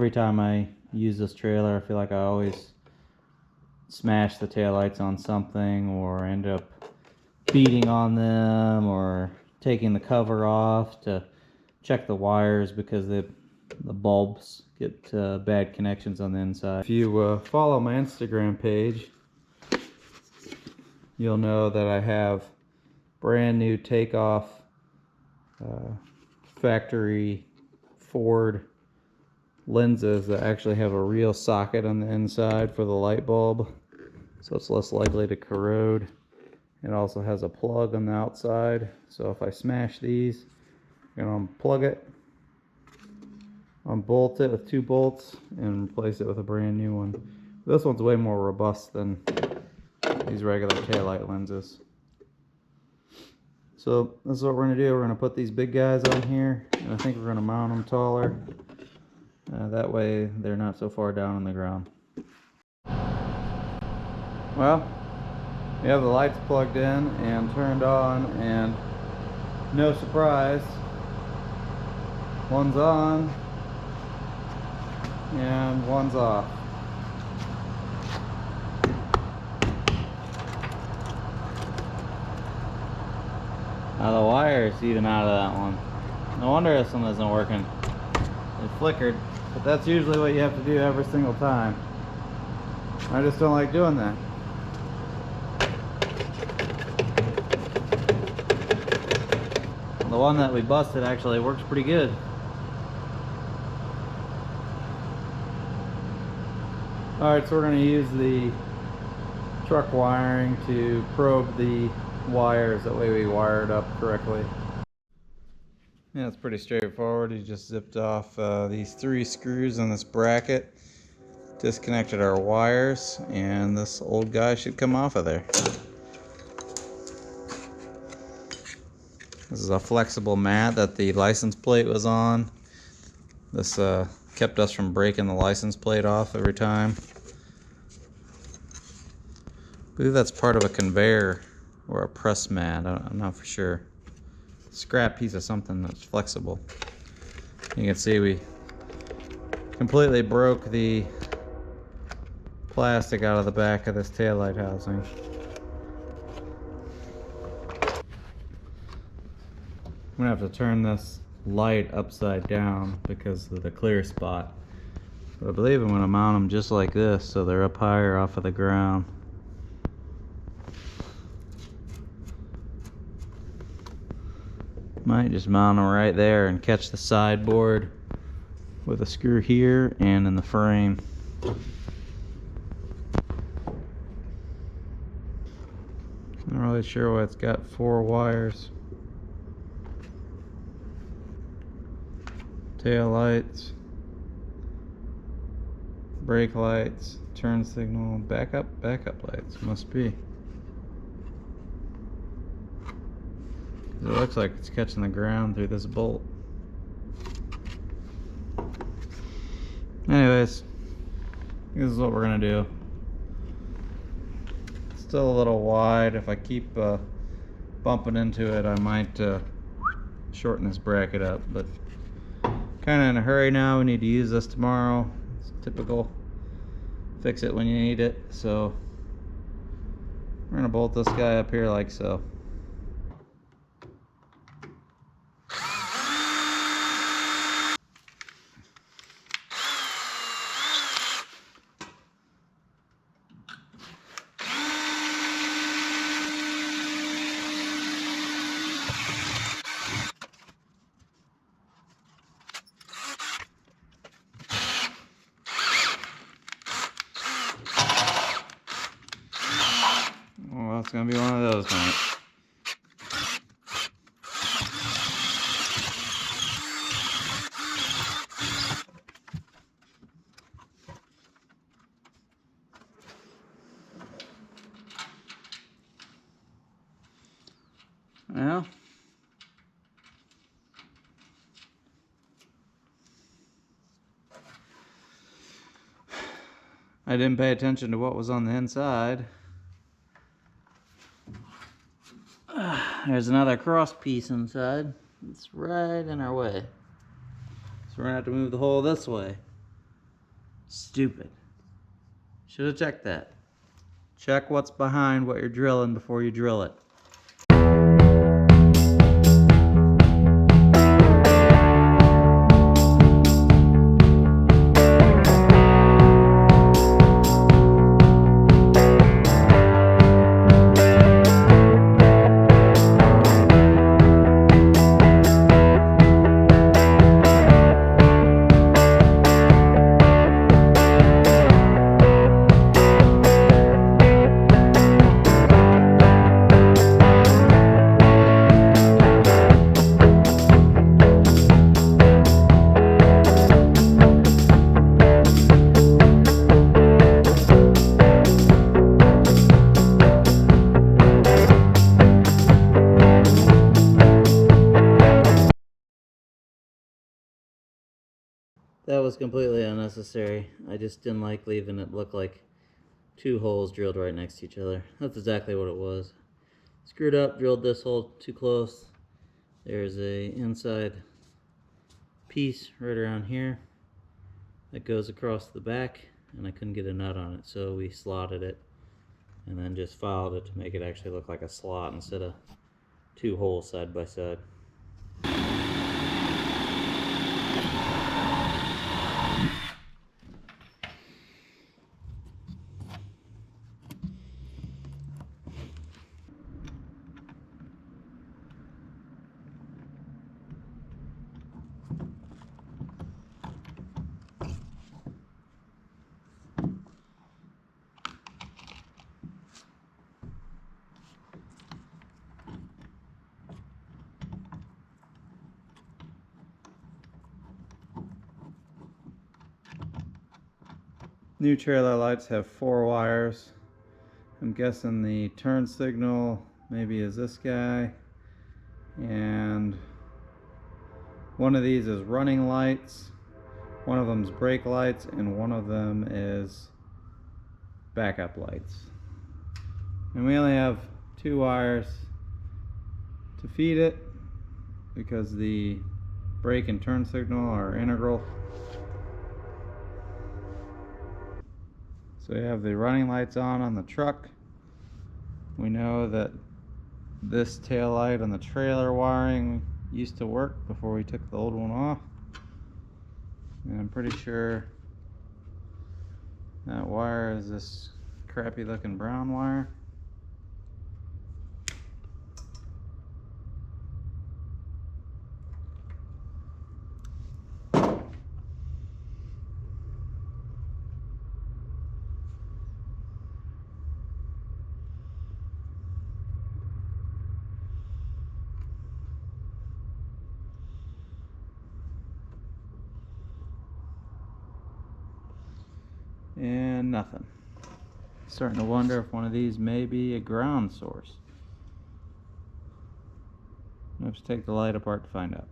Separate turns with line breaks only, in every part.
every time I use this trailer, I feel like I always smash the taillights on something or end up beating on them or taking the cover off to check the wires because the bulbs get bad connections on the inside. If you follow my Instagram page, you'll know that I have brand new Takeoff factory Ford lenses that actually have a real socket on the inside for the light bulb, so it's less likely to corrode. It also has a plug on the outside, so if I smash these, I'm going to unplug it, unbolt it with 2 bolts, and replace it with a brand new one. This one's way more robust than these regular taillight lenses. So this is what we're going to do. We're going to put these big guys on here, and I think we're going to mount them taller. That way they're not so far down on the ground. Well, we have the lights plugged in and turned on, and no surprise, one's on and one's off. Now the wire's even out of that one. No wonder this one isn't working. It flickered, but that's usually what you have to do every single time. I just don't like doing that. The one that we busted actually works pretty good. Alright, so we're going to use the truck wiring to probe the wires, that way we wire it up correctly. Yeah, it's pretty straightforward. You just zipped off these 3 screws on this bracket, disconnected our wires, and this old guy should come off of there. This is a flexible mat that the license plate was on. This kept us from breaking the license plate off every time. I believe that's part of a conveyor or a press mat. I'm not for sure. Scrap piece of something that's flexible. You can see we completely broke the plastic out of the back of this taillight housing. I'm gonna have to turn this light upside down because of the clear spot. But I believe I'm gonna mount them just like this so they're up higher off of the ground. Might just mount them right there and catch the sideboard with a screw here and in the frame. Not really sure why it's got 4 wires. Tail lights, brake lights, turn signal, backup lights, must be. It looks like it's catching the ground through this bolt. Anyways, this is what we're gonna do. It's still a little wide. If I keep bumping into it, I might shorten this bracket up, but kind of in a hurry now. We need to use this tomorrow. It's typical. Fix it when you need it. So we're gonna bolt this guy up here like so. Well, it's gonna be one of those nights. Well, I didn't pay attention to what was on the inside. There's another cross piece inside. It's right in our way. So we're gonna have to move the hole this way. Stupid. Should have checked that. Check what's behind what you're drilling before you drill it. That was completely unnecessary. I just didn't like leaving it look like two holes drilled right next to each other. That's exactly what it was. Screwed up, drilled this hole too close. There's a inside piece right around here that goes across the back, and I couldn't get a nut on it, so we slotted it and then just filed it to make it actually look like a slot instead of two holes side by side. New trailer lights have 4 wires. I'm guessing the turn signal maybe is this guy, and one of these is running lights, one of them is brake lights, and one of them is backup lights. And we only have 2 wires to feed it because the brake and turn signal are integral. So we have the running lights on the truck. We know that this tail light on the trailer wiring used to work before we took the old one off. And I'm pretty sure that wire is this crappy looking brown wire. And nothing. Starting to wonder if one of these may be a ground source. Let's take the light apart to find out.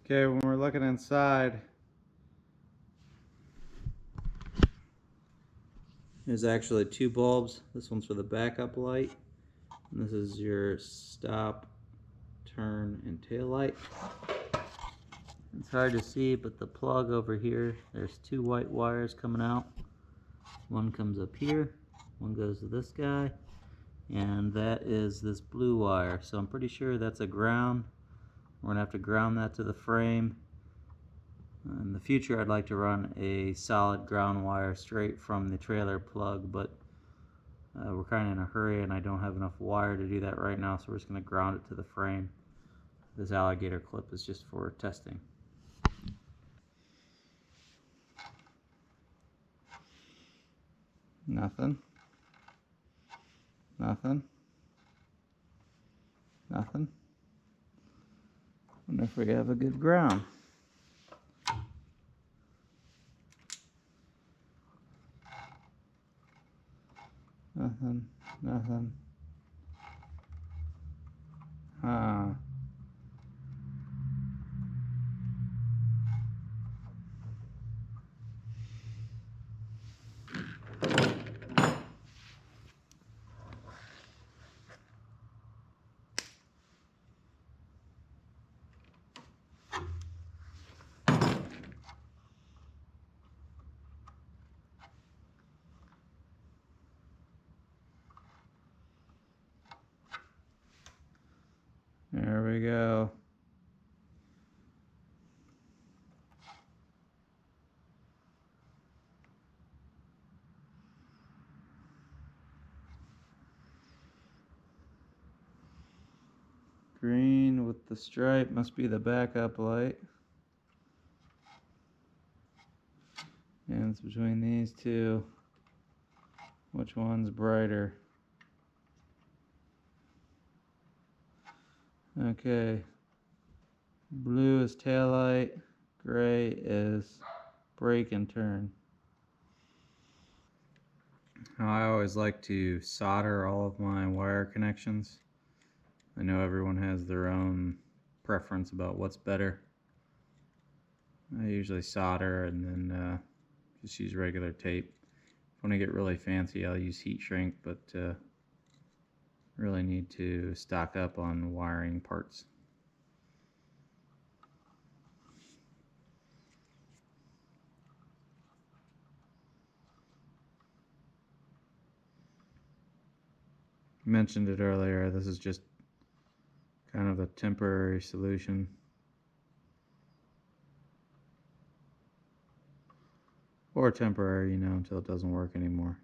Okay, when we're looking inside, there's actually 2 bulbs. This one's for the backup light, and this is your stop, turn, and tail light. It's hard to see, but the plug over here, there's 2 white wires coming out. One comes up here, one goes to this guy, and that is this blue wire. So I'm pretty sure that's a ground. We're gonna have to ground that to the frame. In the future, I'd like to run a solid ground wire straight from the trailer plug, but we're kind of in a hurry and I don't have enough wire to do that right now, so we're just going to ground it to the frame. This alligator clip is just for testing. Nothing. Nothing. Nothing. Wonder if we have a good ground. Nothing. Nothing. There we go. Green with the stripe must be the backup light. And it's between these two. Which one's brighter? Okay. Blue is taillight, gray is brake and turn. Now, I always like to solder all of my wire connections. I know everyone has their own preference about what's better. I usually solder and then just use regular tape. If I want to get really fancy, I'll use heat shrink, but really need to stock up on wiring parts. I mentioned it earlier, this is just kind of a temporary solution. Or temporary, you know, until it doesn't work anymore.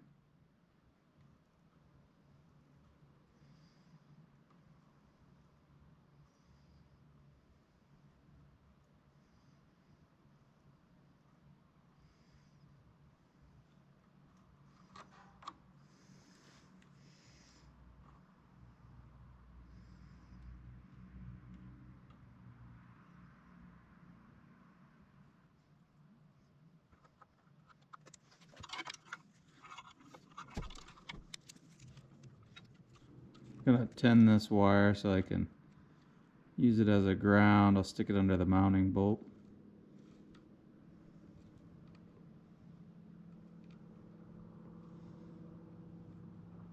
I'm gonna tin this wire so I can use it as a ground. I'll stick it under the mounting bolt.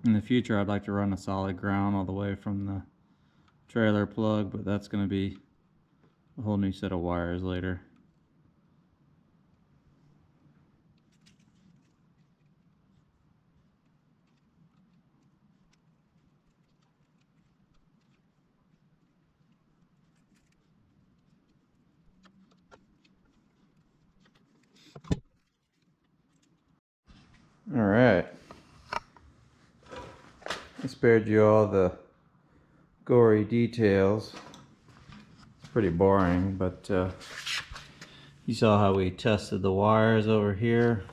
In the future, I'd like to run a solid ground all the way from the trailer plug, but that's going to be a whole new set of wires later. Alright. I spared you all the gory details. It's pretty boring, but you saw how we tested the wires over here.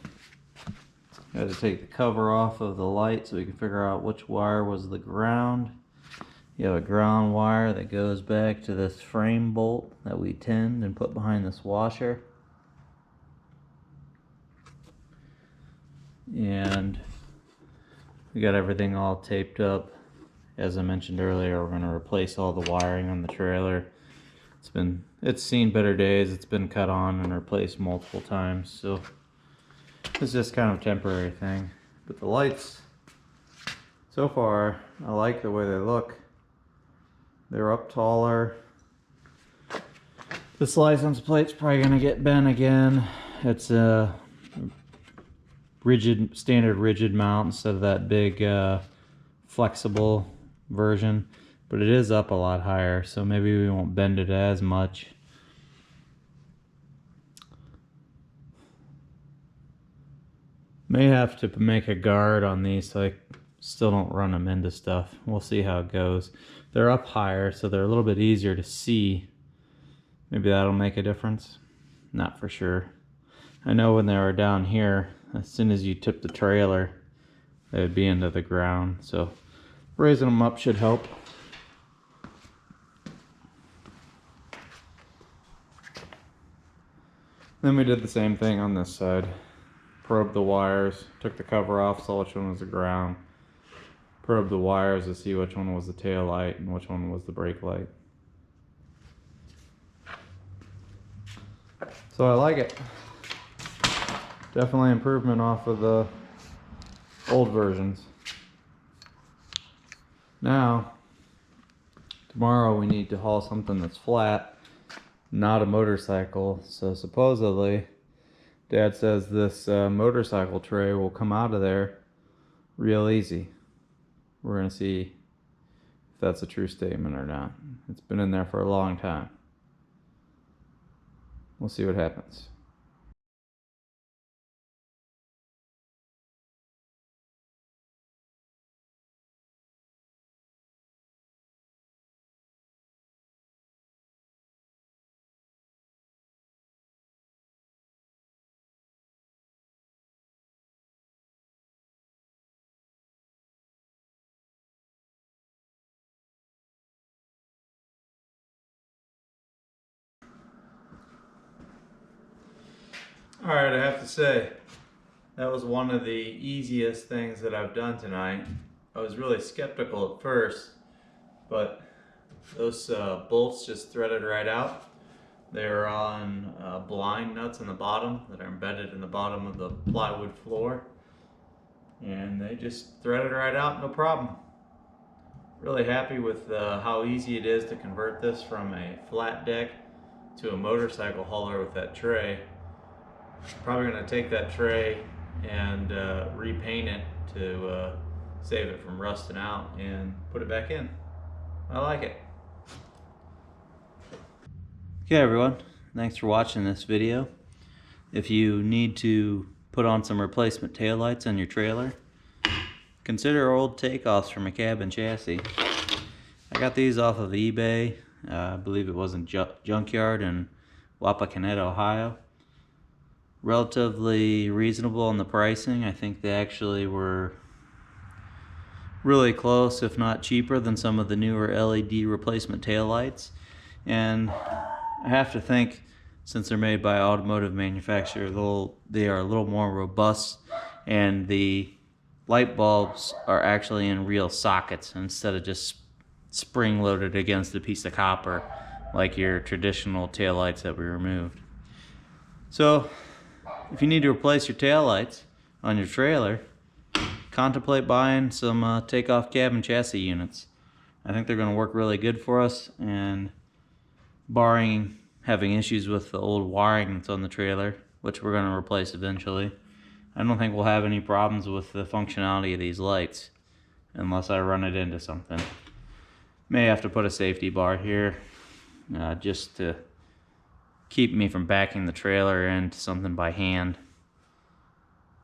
Had to take the cover off of the light so we could figure out which wire was the ground. You have a ground wire that goes back to this frame bolt that we tinned and put behind this washer. And we got everything all taped up. As I mentioned earlier, we're going to replace all the wiring on the trailer. It's seen better days. It's been cut on and replaced multiple times, so it's just kind of a temporary thing. But the lights, so far, I like the way they look. They're up taller. This license plate's probably going to get bent again. It's a standard rigid mount instead of that big flexible version, but it is up a lot higher, so maybe we won't bend it as much. May have to make a guard on these so I still don't run them into stuff. We'll see how it goes. They're up higher, so they're a little bit easier to see. Maybe that'll make a difference. Not for sure. I know when they were down here, as soon as you tip the trailer, they would be into the ground, so raising them up should help. Then we did the same thing on this side. Probed the wires, took the cover off, saw which one was the ground. Probed the wires to see which one was the tail light and which one was the brake light. So I like it. Definitely improvement off of the old versions. Now, tomorrow we need to haul something that's flat, not a motorcycle. So supposedly, Dad says this motorcycle tray will come out of there real easy. We're gonna see if that's a true statement or not. It's been in there for a long time. We'll see what happens. Alright, I have to say, that was one of the easiest things that I've done tonight. I was really skeptical at first, but those bolts just threaded right out. They're on blind nuts in the bottom that are embedded in the bottom of the plywood floor. And they just threaded right out, no problem. Really happy with how easy it is to convert this from a flat deck to a motorcycle hauler with that tray. Probably going to take that tray and repaint it to save it from rusting out and put it back in. I like it. Okay everyone, thanks for watching this video. If you need to put on some replacement taillights on your trailer, consider old Takeoffs from a cab and chassis. I got these off of eBay. I believe it was in Junkyard in Wapakoneta, Ohio. Relatively reasonable on the pricing. I think they actually were really close, if not cheaper, than some of the newer LED replacement taillights. And I have to think, since they're made by automotive manufacturer, they are a little more robust, and the light bulbs are actually in real sockets instead of just spring loaded against a piece of copper like your traditional taillights that we removed. So if you need to replace your taillights on your trailer, contemplate buying some Takeoff cab and chassis units. I think they're going to work really good for us, and barring having issues with the old wiring that's on the trailer, which we're going to replace eventually, I don't think we'll have any problems with the functionality of these lights unless I run it into something. May have to put a safety bar here just to keep me from backing the trailer into something by hand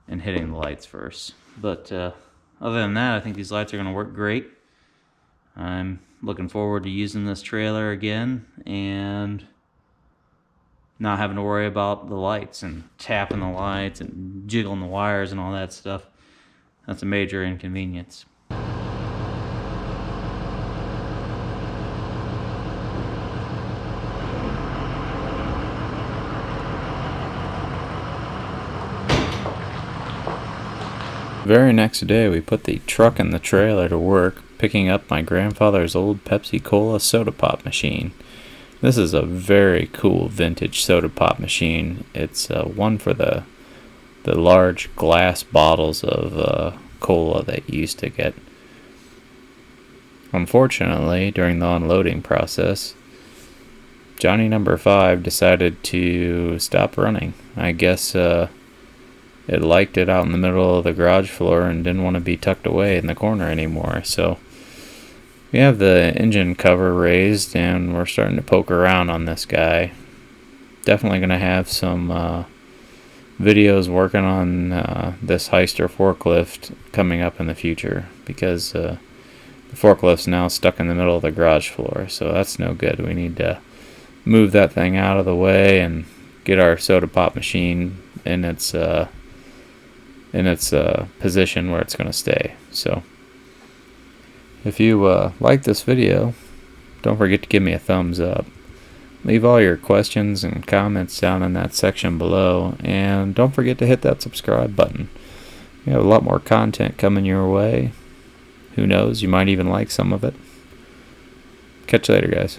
and hitting the lights first. But other than that, I think these lights are going to work great. I'm looking forward to using this trailer again and not having to worry about the lights and tapping the lights and jiggling the wires and all that stuff. That's a major inconvenience. The very next day, we put the truck and the trailer to work, picking up my grandfather's old Pepsi Cola soda pop machine. This is a very cool vintage soda pop machine. It's one for the large glass bottles of cola that you used to get. Unfortunately, during the unloading process, Johnny number 5 decided to stop running. I guess it liked it out in the middle of the garage floor and didn't want to be tucked away in the corner anymore. So we have the engine cover raised and we're starting to poke around on this guy. Definitely going to have some videos working on this Hyster forklift coming up in the future, because the forklift's now stuck in the middle of the garage floor, so that's no good. We need to move that thing out of the way and get our soda pop machine in its position where it's going to stay. So if you like this video, don't forget to give me a thumbs up. Leave all your questions and comments down in that section below, and don't forget to hit that subscribe button. We have a lot more content coming your way. Who knows, you might even like some of it. Catch you later, guys.